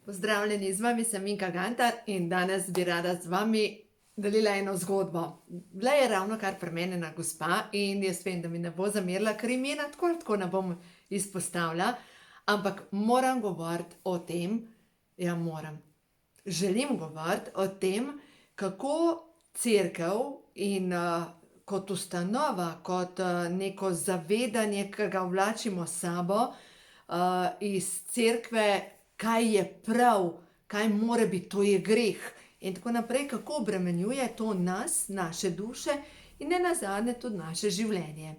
Pozdravljeni, z vami sem Minka Gantar in danes bi rada z vami delila eno zgodbo. Bila je ravno kar pri meni ena gospa in jaz vem, da mi ne bo zamerila, ker imena tako ali tako ne bom izpostavila, ampak moram govoriti o tem, želim govoriti o tem, kako cerkev in kot ustanova, kot neko zavedanje, ki ga vlačimo s sabo iz cerkve, kaj je prav, kaj mora biti, to je greh in tako naprej, kako obremenjuje to nas, naše duše in ne nazadnje tudi naše življenje.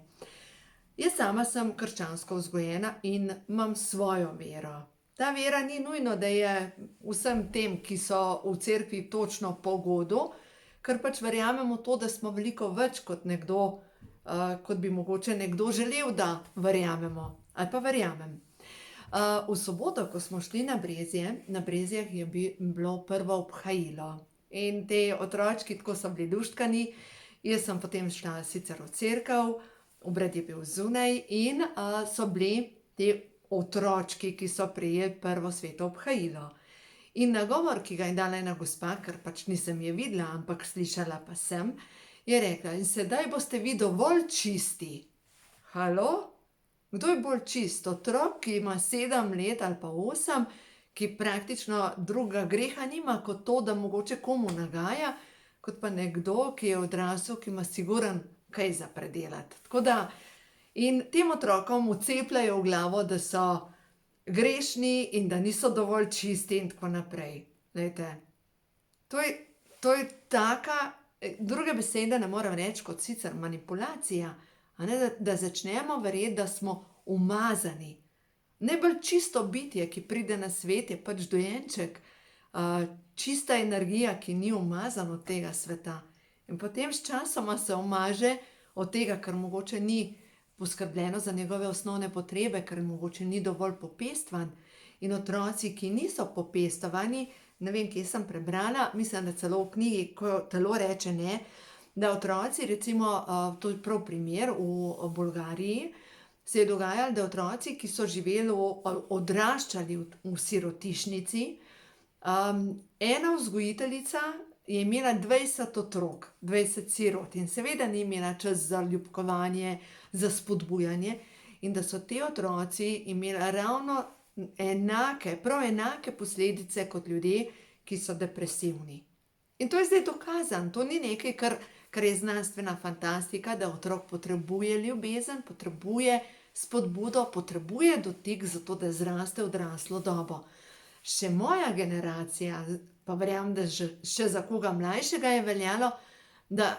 Jaz sama sem krščansko vzgojena in imam svojo vero. Ta vera ni nujno, da je vsem tem, ki so v cerkvi, točno po godu, ker pač verjamemo to, da smo veliko več kot nekdo, kot bi mogoče nekdo želel, da verjamemo ali pa verjamem. V soboto, ko smo šli na Brezje, na Brezjah je bilo prvo obhajilo in te otročki tako so bili luštkani. Jaz sem potem šla sicer v cerkev, obred je bil zunaj in so bili ti otročki, ki so prejeli prvo sveto obhajilo. In nagovor, ki ga je dala ena gospa, ker pač nisem je videla, ampak slišala pa sem, je rekla: in sedaj boste vi dovolj čisti. Halo? Kdo je bolj čist? Otrok, ki ima 7 let ali pa 8, ki praktično drugega greha nima kot to, da mogoče komu nagaja, kot pa nekdo, ki je odrasel, ki ima siguren kaj za predelati. Tako da, in tem otrokom vcepljajo v glavo, da so grešni in da niso dovolj čisti in tako naprej. Glejte, to je taka, druge besede ne morem reči kot sicer manipulacija, a ne, da začnemo verjeti, da smo umazani. Najbolj čisto bitje, ki pride na svet, je pač dojenček, čista energija, ki ni umazana od tega sveta. In potem sčasoma se umaže od tega, ker mogoče ni poskrbljeno za njegove osnovne potrebe, ker mogoče ni dovolj popestvan. In otroci, ki niso popestovani, ne vem, kje sem prebrala, mislim, da celo v knjigi, ko telo reče ne, da otroci, recimo, to je prav primer v Bolgariji, se je dogajalo, da otroci, ki so živeli, odraščali v sirotišnici, ena vzgojiteljica je imela 20 otrok, 20 sirot in seveda ni imela čas za ljubkovanje, za spodbujanje in da so ti otroci imeli ravno prav enake posledice kot ljudje, ki so depresivni. In to je zdaj dokazano, to ni nekaj, kar je znanstvena fantastika, da otrok potrebuje ljubezen, potrebuje spodbudo, potrebuje dotik, zato da zraste v odraslo dobo. Še moja generacija, pa verjamem, da še za koga mlajšega je veljalo, da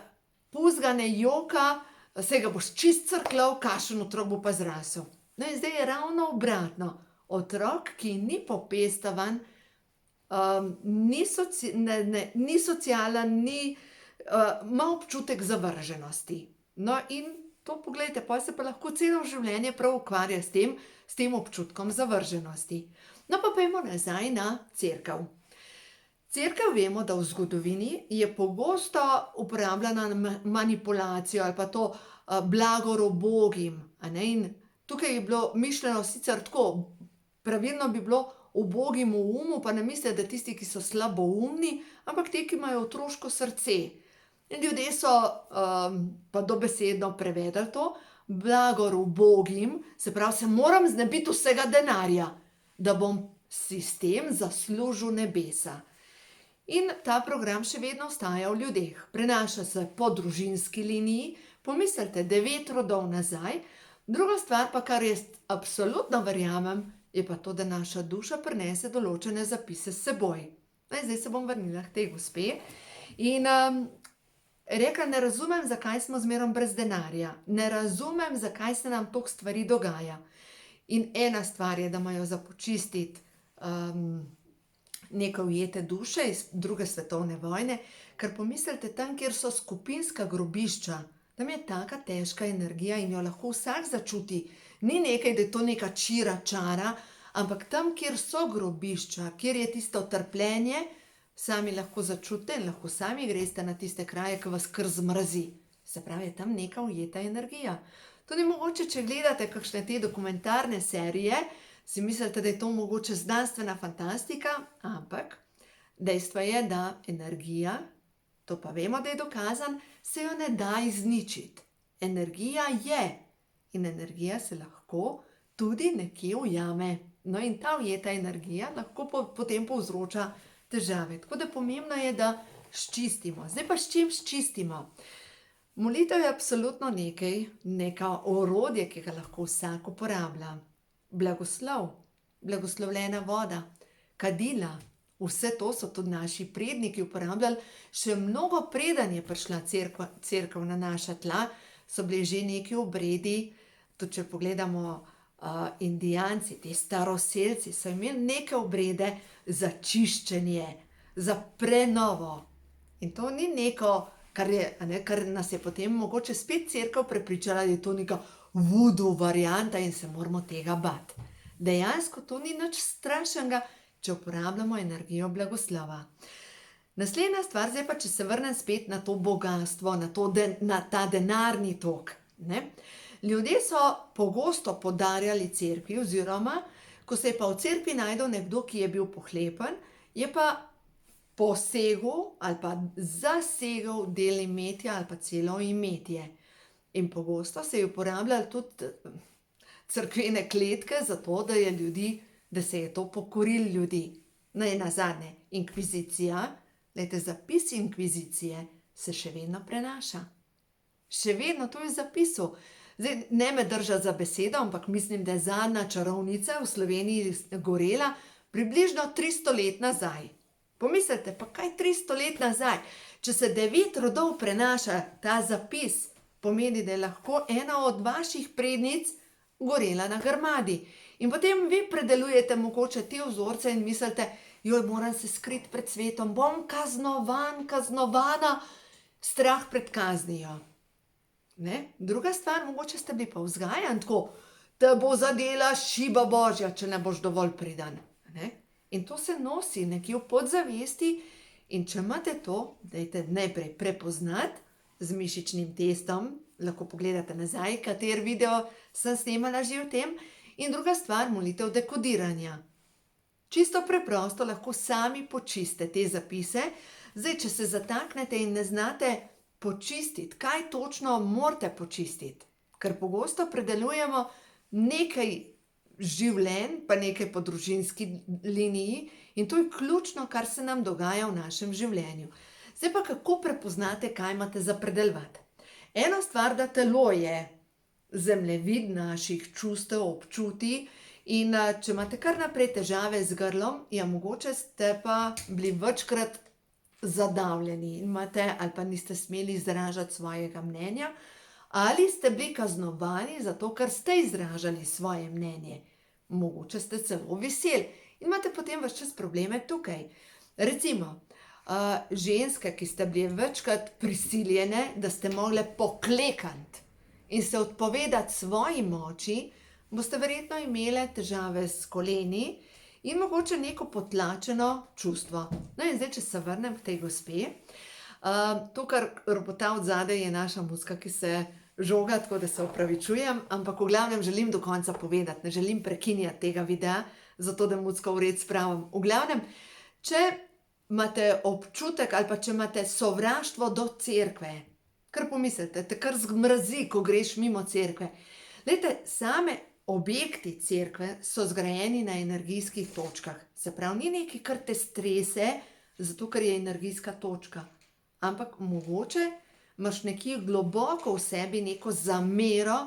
pustga ne joka, saj ga boš čist crklal, kakšen otrok bo pa zrasel. No in zdaj je ravno obratno. Otrok, ki ni popestovan, ni socialen, ima občutek zavrženosti. No in to poglejte, potem se pa lahko celo življenje prav ukvarja s tem občutkom zavrženosti. No pa pojdimo nazaj na cerkev. Cerkev, vemo, da v zgodovini je pogosto uporabljena manipulacijo ali pa to blagor ubogim, a ne, in tukaj je bilo mišljeno sicer tako, pravilno bi bilo ubogim v umu, pa ne misliti, da tisti, ki so slaboumni, ampak ti, ki imajo otroško srce. In ljudje so pa dobesedno prevedli to, blagor ubogim, se pravi, se moram znebiti vsega denarja, da bom si s tem zaslužil nebesa. In ta program še vedno ostaja v ljudeh. Prenaša se po družinski liniji, pomislite, 9 rodov nazaj. Druga stvar pa, kar jaz absolutno verjamem, je pa to, da naša duša prinese določene zapise s seboj. Zdaj se bom vrnila k tej gospe in rekla, ne razumem, zakaj smo zmerom brez denarja. Ne razumem, zakaj se nam toliko stvari dogaja. In ena stvar je, da imajo za počistiti neke ujete duše iz 2. svetovne vojne, ker pomislite, tam, kjer so skupinska grobišča, tam je taka težka energija in jo lahko vsak začuti. Ni nekaj, da je to neka čira čara, ampak tam, kjer so grobišča, kjer je tisto trpljenje, sami lahko začutite in lahko sami greste na tiste kraje, ki vas kar zmrazi. Se pravi, je tam neka ujeta energija. Tudi mogoče, če gledate kakšne te dokumentarne serije, Si mislite, da je to mogoče znanstvena fantastika, ampak dejstvo je, da energija, to pa vemo, da je dokazan, se jo ne da izničiti. Energija je in energija se lahko tudi nekje ujame. No in ta ujeta energija lahko potem povzroča težave. Tako da pomembno je, da sčistimo. Zdaj pa s čim sčistimo? Molitev je absolutno neka orodje, ki ga lahko vsak uporablja. Blagoslov, blagoslovljena voda, kadila, vse to so tudi naši predniki uporabljali, še mnogo preden je prišla cerkev na naša tla, so bili že neki obredi, tudi če pogledamo Indijanci, ti staroselci, so imeli neke obrede za čiščenje, za prenovo. In to ni neko, kar nas je potem mogoče spet cerkev prepričala, da je to neka voodoo varianta in se moramo tega bati. Dejansko to ni nič strašnega, če uporabljamo energijo blagoslova. Naslednja stvar, zdaj pa če se vrnem spet na to bogastvo, na ta denarni tok. Ljudje so pogosto podarjali cerkvi, oziroma ko se je pa v cerkvi našel nekdo, ki je bil pohlepen, je pa posegel ali pa zasegel del imetja ali pa celo imetje. In pogosto se je uporabljalo tudi cerkvene kletke za to, da se je to pokorilo ljudi. Nazadnje, inkvizicija, zapis inkvizicije se še vedno prenaša. Še vedno, to je v zapisu. Zdaj, ne me držati za besedo, ampak mislim, da je zadnja čarovnica v Sloveniji gorela približno 300 let nazaj. Pomislite, pa kaj 300 let nazaj? Če se 9 rodov prenaša ta zapis, pomeni, da je lahko ena od vaših prednic gorela na grmadi. In potem vi predelujete mogoče te vzorce in mislite, joj, moram se skriti pred svetom, bom kaznovana, strah pred kaznijo. Druga stvar, mogoče ste bili pa vzgajani tako, te bo zadela šiba božja, če ne boš dovolj priden. In to se nosi nekje v podzavesti in če imate to, dajte najprej prepoznati z mišičnim testom, lahko pogledate nazaj, kater video sem snemala že o tem, in druga stvar, molitev dekodiranja. Čisto preprosto lahko sami počistite te zapise. Zdaj, če se zataknete in ne znate počistiti, kaj točno morate počistiti, ker pogosto predelujemo nekaj življenj, pa nekaj po družinski liniji in to je ključno, kar se nam dogaja v našem življenju. Zdaj pa kako prepoznate, kaj imate za predelovati? Ena stvar, da telo je zemljevid naših čustev, občutij in če imate kar naprej težave z grlom, mogoče ste pa bili večkrat zadavljeni in ali pa niste smeli izražati svojega mnenja, ali ste bili kaznovani zato, ker ste izražali svoje mnenje. Mogoče ste celo veseli in imate potem ves čas probleme tukaj. Recimo, ženske, ki ste bili večkrat prisiljene, da ste mogle poklekniti in se odpovedati svoji moči, boste verjetno imele težave s koleni in mogoče neko potlačeno čustvo. No in zdaj, če se vrnem k tej gospe, to, kar ropota od zadaj, je naša mucka, ki se žoga, tako da se opravičujem, ampak v glavnem želim do konca povedati, ne želim prekinjati tega videa, zato da mucko v red spravim. V glavnem, če imate občutek ali pa če imate sovraštvo do cerkve, kar pomislite, te kar zmrazi, ko greš mimo cerkve. Glejte, same objekti cerkve so zgrajeni na energijskih točkah. Se pravi, ni nekaj, kar te strese, zato ker je energijska točka. Ampak mogoče imaš nekje globoko v sebi neko zamero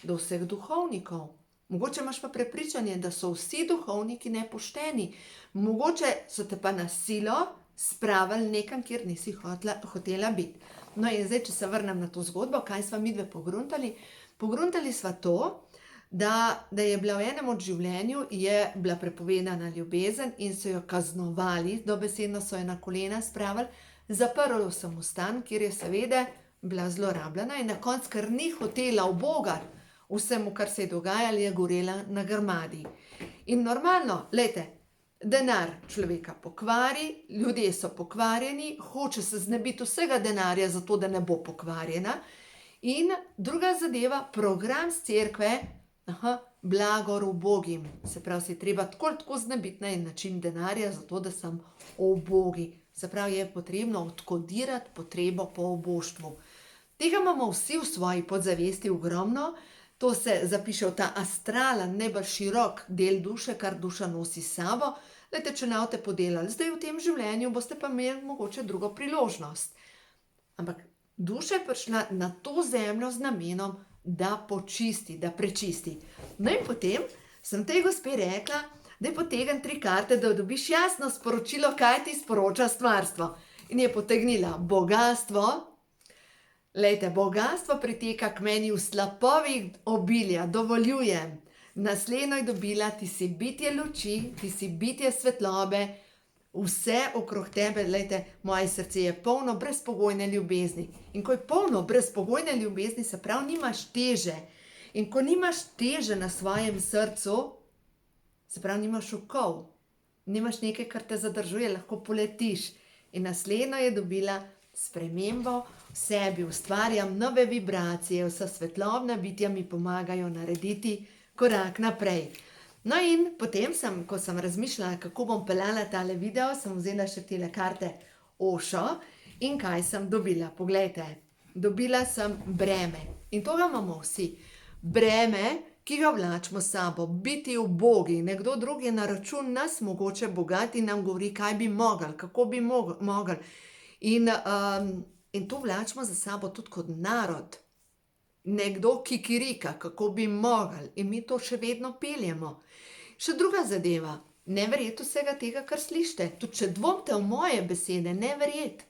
do vseh duhovnikov. Mogoče imaš pa prepričanje, da so vsi duhovniki nepošteni. Mogoče so te pa na silo spravili nekam, kjer nisi hotela biti. No in zdaj, če se vrnem na to zgodbo, kaj sva midve pogruntali? Pogruntali sva to, da je bila v enem od življenju, je bila prepovedana ljubezen in so jo kaznovali, dobesedno so jo na kolena spravili, zaprli so mu stan, kjer je seveda bila zlorabljena in na koncu, ker ni hotela ubogati vsemu, kar se je dogajalo, je gorela na grmadi. In normalno, glejte, denar človeka pokvari, ljudje so pokvarjeni, hoče se znebiti vsega denarja, zato da ne bo pokvarjena. In druga zadeva, program s cerkve, blagor ubogim. Se pravi, si treba tako znebiti na en način denarja, zato da sem ubogi. Se pravi, je potrebno odkodirati potrebo po oboštvu. Tega imamo vsi v svoji podzavesti ogromno, to se zapiše v ta astralen, najbolj širok del duše, kar duša nosi s sabo. Glejte, če ne boste podelali zdaj v tem življenju, boste pa imeli mogoče drugo priložnost. Ampak duša je prišla na to zemljo z namenom, da počisti, da prečisti. No in potem sem tej gospe rekla, da je potegn 3 karte, da dobiš jasno sporočilo, kaj ti sporoča stvarstvo. In je potegnila bogastvo. Lejte, bogastvo priteka k meni v slapovih obilja, dovoljujem. Naslednjo je dobila, ti si bitje luči, ti si bitje svetlobe, vse okrog tebe, lejte, moje srce je polno brezpogojne ljubezni. In ko je polno brezpogojne ljubezni, se pravi, nimaš teže. In ko nimaš teže na svojem srcu, se pravi, nimaš okov, nimaš nekaj, kar te zadržuje, lahko poletiš. In naslednjo je dobila spremembo v sebi, ustvarjam nove vibracije, vsa svetlobna bitja mi pomagajo narediti korak naprej. No in potem ko sem razmišljala, kako bom peljala tale video, sem vzela še tele karte Ošo in kaj sem dobila. Poglejte, dobila sem breme in to ga imamo vsi. Breme, ki ga vlačimo s sabo, biti ubogi, nekdo drug je na račun nas mogoče bogat in nam govori, kaj bi mogli, kako bi mogli. In to vlačimo za sabo tudi kot narod. Nekdo kikirika, kako bi mogli, in mi to še vedno peljemo. Še druga zadeva, ne verjeti vsega tega, kar slišite. Tudi če dvomite v moje besede, ne verjeti.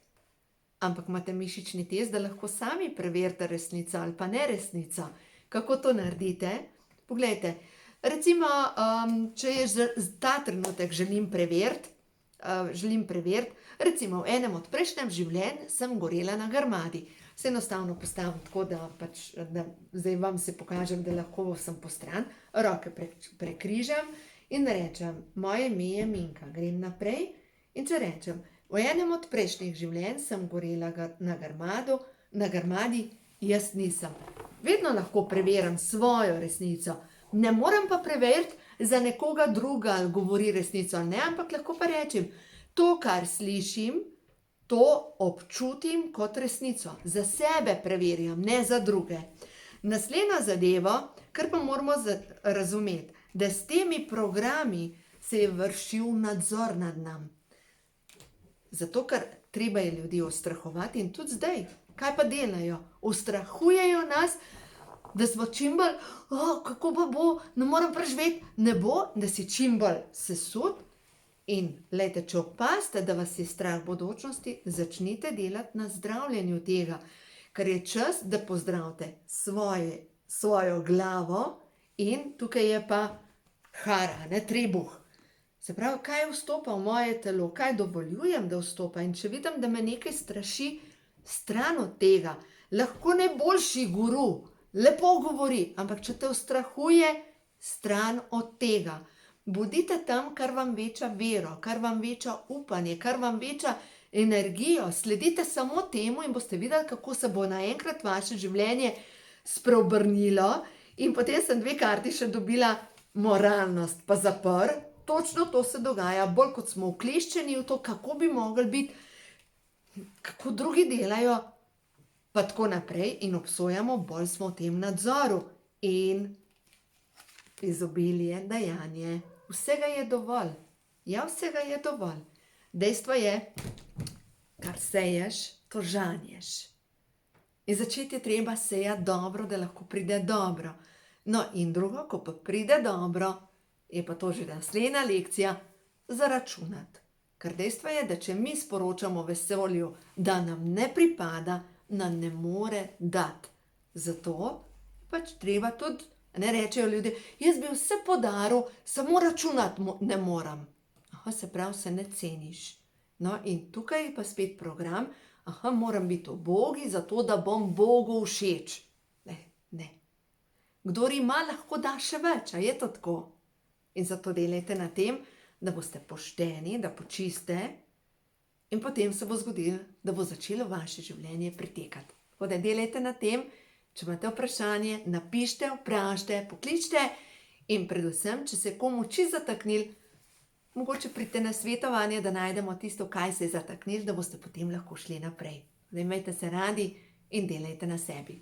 Ampak imate mišični test, da lahko sami preverite resnico ali pa neresnico. Kako to naredite? Poglejte, recimo, če je ta trenutek želim preveriti, recimo v enem od prejšnjem življenj sem gorela na Grmadi. Se enostavno postavim tako, da zdaj vam se pokažem, da lahko sem postran, roke prekrižam in rečem, moje ime je Minka, grem naprej in če rečem, v enem od prejšnjih življenj sem gorela na Grmadi, jaz nisem. Vedno lahko preverim svojo resnico, ne morem pa preveriti za nekoga druga, ali govori resnico, ne, ampak lahko pa rečem, to, kar slišim, to občutim kot resnico. Za sebe preverjam, ne za druge. Naslednja zadeva, kar pa moramo razumeti, da s temi programi se je vršil nadzor nad nam. Zato, ker treba je ljudi ustrahovati in tudi zdaj. Kaj pa delajo? Ustrahujejo nas, da smo čim bolj, kako pa bo, ne morem preživeti, ne bo, da si čim bolj sesut. In, lejte, če opazite, da vas je strah bodočnosti, začnite delati na zdravljenju tega, ker je čas, da pozdravite svojo glavo in tukaj je pa hara, ne, trebuh. Se pravi, kaj vstopa v moje telo, kaj dovoljujem, da vstopa in če vidim, da me nekaj straši, stran od tega, lahko najboljši guru, lepo govori, ampak če te ustrahuje, stran od tega. Bodite tam, kar vam veča vero, kar vam veča upanje, kar vam veča energijo. Sledite samo temu in boste videli, kako se bo naenkrat vaše življenje spreobrnilo. In potem sem 2 karti še dobila, moralnost pa zapor. Točno to se dogaja, bolj kot smo vkleščeni v to, kako bi mogli biti, kako drugi delajo, pa tako naprej in obsojamo, bolj smo v tem nadzoru. In izobilje, dajanje. Vsega je dovolj. Ja, vsega je dovolj. Dejstvo je, kar seješ, to žanješ. In začeti je treba sejati dobro, da lahko pride dobro. No in drugo, ko pa pride dobro, je pa to že naslednja lekcija, zaračunati. Ker dejstvo je, da če mi sporočamo vesolju, da nam ne pripada, nam ne more dati. Zato pač treba tudi, ne rečejo ljudje, jaz bi vse podaril, samo računati ne moram. Se pravi, se ne ceniš. No in tukaj je pa spet program, moram biti ubogi, zato da bom Bogu všeč. Ne. Kdor ima, lahko da še več, a je to tako? In zato delajte na tem, da boste pošteni, da počiste in potem se bo zgodilo, da bo začelo vaše življenje pritekati. Tako da delajte na tem. Če imate vprašanje, napište, vprašajte, pokličite In predvsem, če se je komu čisto zataknilo, mogoče pridite na svetovanje, da najdemo tisto, kaj se je zataknilo, da boste potem lahko šli naprej. Zdaj imejte se radi in delajte na sebi.